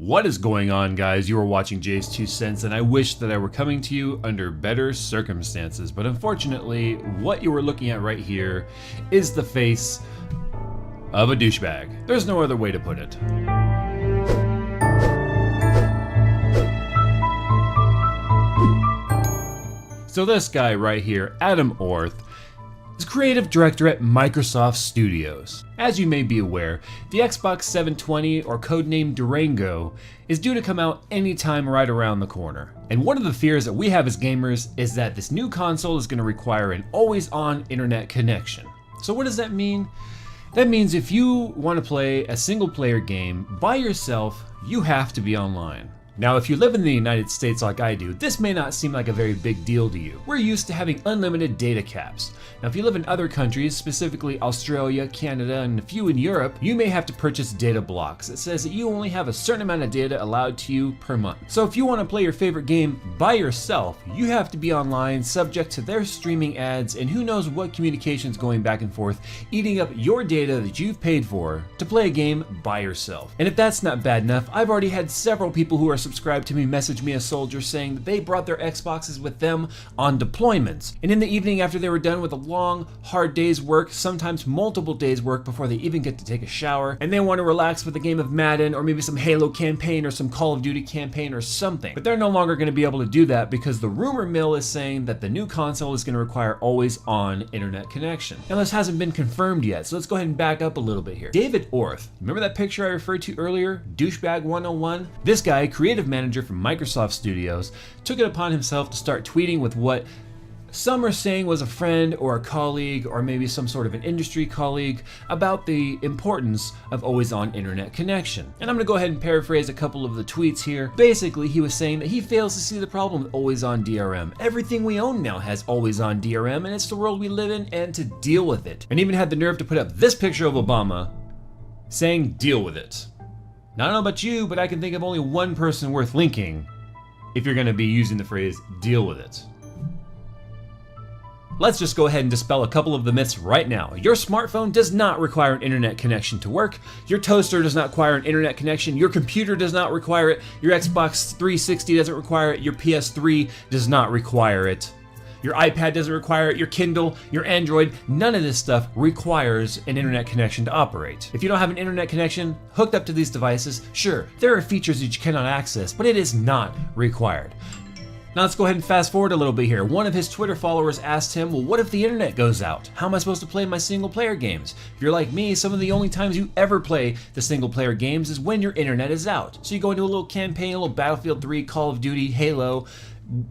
What is going on, guys? You are watching Jay's 2 Cents, and I wish that I were coming to you under better circumstances, but unfortunately, what you are looking at right here is the face of a douchebag. There's no other way to put it. So this guy right here, Adam Orth, is creative director at Microsoft Studios. As you may be aware, the Xbox 720, or codenamed Durango, is due to come out anytime right around the corner. And one of the fears that we have as gamers is that this new console is going to require an always-on internet connection. So what does that mean? That means if you want to play a single-player game by yourself, you have to be online. Now, if you live in the United States like I do, this may not seem like a very big deal to you. We're used to having unlimited data caps. Now, if you live in other countries, specifically Australia, Canada, and a few in Europe, you may have to purchase data blocks. It says that you only have a certain amount of data allowed to you per month. So if you want to play your favorite game by yourself, you have to be online, subject to their streaming ads, and who knows what communications going back and forth, eating up your data that you've paid for to play a game by yourself. And if that's not bad enough, I've already had several people who are subscribed to me message me a soldier saying that they brought their Xboxes with them on deployments, and in the evening after they were done with a long hard day's work, sometimes multiple days work before they even get to take a shower, and they want to relax with a game of Madden or maybe some Halo campaign or some Call of Duty campaign or something, but they're no longer going to be able to do that because the rumor mill is saying that the new console is going to require always on internet connection. Now this hasn't been confirmed yet, so let's go ahead and back up a little bit here. David Orth, remember that picture I referred to earlier, douchebag 101? This guy, creative manager from Microsoft Studios, took it upon himself to start tweeting with what some are saying was a friend or a colleague or maybe some sort of an industry colleague about the importance of always-on internet connection. And I'm going to go ahead and paraphrase a couple of the tweets here. Basically, he was saying that he fails to see the problem with always-on DRM. Everything we own now has always-on DRM, and it's the world we live in, and to deal with it. And even had the nerve to put up this picture of Obama saying, "Deal with it." Now, I don't know about you, but I can think of only one person worth linking if you're going to be using the phrase "deal with it." Let's just go ahead and dispel a couple of the myths right now. Your smartphone does not require an internet connection to work. Your toaster does not require an internet connection. Your computer does not require it. Your Xbox 360 doesn't require it. Your PS3 does not require it. Your iPad doesn't require it, your Kindle, your Android, none of this stuff requires an internet connection to operate. If you don't have an internet connection hooked up to these devices, sure, there are features that you cannot access, but it is not required. Now let's go ahead and fast forward a little bit here. One of his Twitter followers asked him, well, what if the internet goes out? How am I supposed to play my single player games? If you're like me, some of the only times you ever play the single player games is when your internet is out. So you go into a little campaign, a little Battlefield 3, Call of Duty, Halo,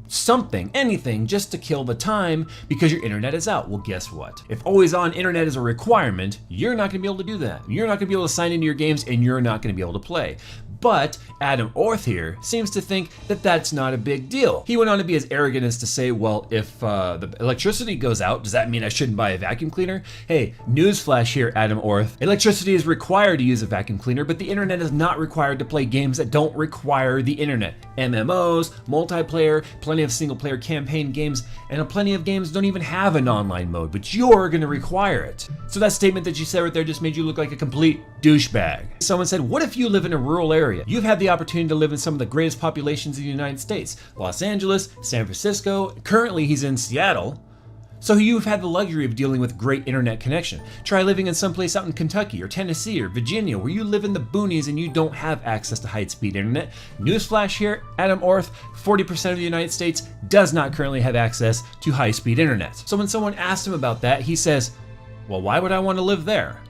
something, anything, just to kill the time because your internet is out. Well, guess what? If always on internet is a requirement, you're not going to be able to do that. You're not going to be able to sign into your games and you're not going to be able to play. But Adam Orth here seems to think that that's not a big deal. He went on to be as arrogant as to say, well, if the electricity goes out, does that mean I shouldn't buy a vacuum cleaner? Hey, newsflash here, Adam Orth. Electricity is required to use a vacuum cleaner, but the internet is not required to play games that don't require the internet. MMOs, multiplayer, plenty of single player campaign games, and plenty of games don't even have an online mode, but you're gonna require it. So that statement that you said right there just made you look like a complete douchebag. Someone said, what if you live in a rural area? You've had the opportunity to live in some of the greatest populations in the United States. Los Angeles, San Francisco, currently he's in Seattle. So you've had the luxury of dealing with great internet connection. Try living in someplace out in Kentucky or Tennessee or Virginia where you live in the boonies and you don't have access to high-speed internet. Newsflash here, Adam Orth, 40% of the United States does not currently have access to high-speed internet. So when someone asked him about that, he says, well, why would I want to live there?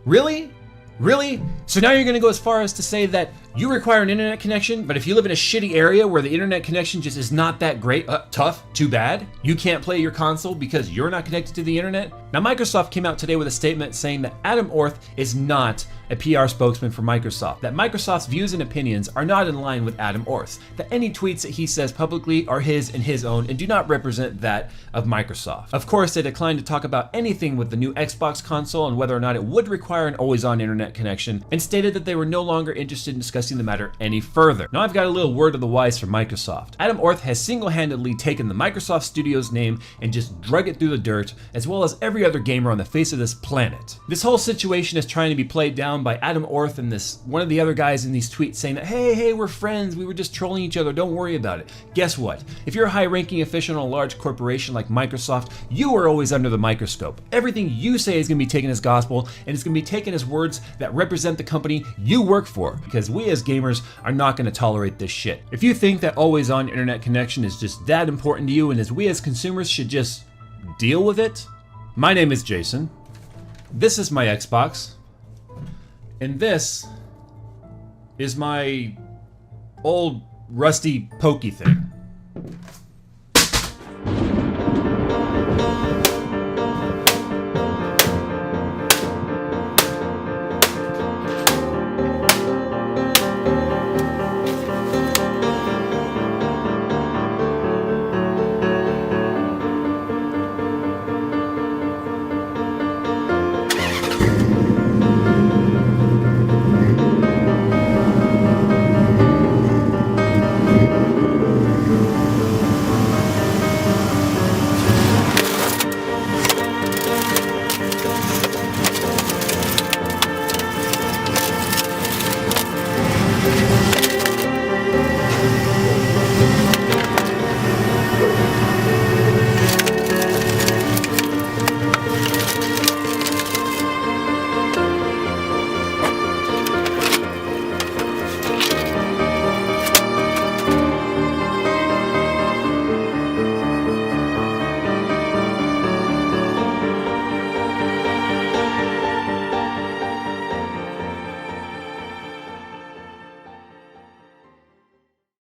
Really? Really? So now you're going to go as far as to say that you require an internet connection, but if you live in a shitty area where the internet connection just is not that great, tough, too bad, you can't play your console because you're not connected to the internet? Now Microsoft came out today with a statement saying that Adam Orth is not a PR spokesman for Microsoft, that Microsoft's views and opinions are not in line with Adam Orth's, that any tweets that he says publicly are his and his own and do not represent that of Microsoft. Of course, they declined to talk about anything with the new Xbox console and whether or not it would require an always-on internet connection, and stated that they were no longer interested in discussing pressing the matter any further. Now I've got a little word of the wise from Microsoft. Adam Orth has single-handedly taken the Microsoft Studios name and just drug it through the dirt, as well as every other gamer on the face of this planet. This whole situation is trying to be played down by Adam Orth and one of the other guys in these tweets saying that, hey, we're friends, we were just trolling each other, don't worry about it. Guess what? If you're a high-ranking official in a large corporation like Microsoft, you are always under the microscope. Everything you say is going to be taken as gospel, and it's going to be taken as words that represent the company you work for, because we as gamers are not going to tolerate this shit. If you think that always-on internet connection is just that important to you, and as we as consumers should just deal with it, my name is Jason. This is my Xbox, and this is my old rusty pokey thing.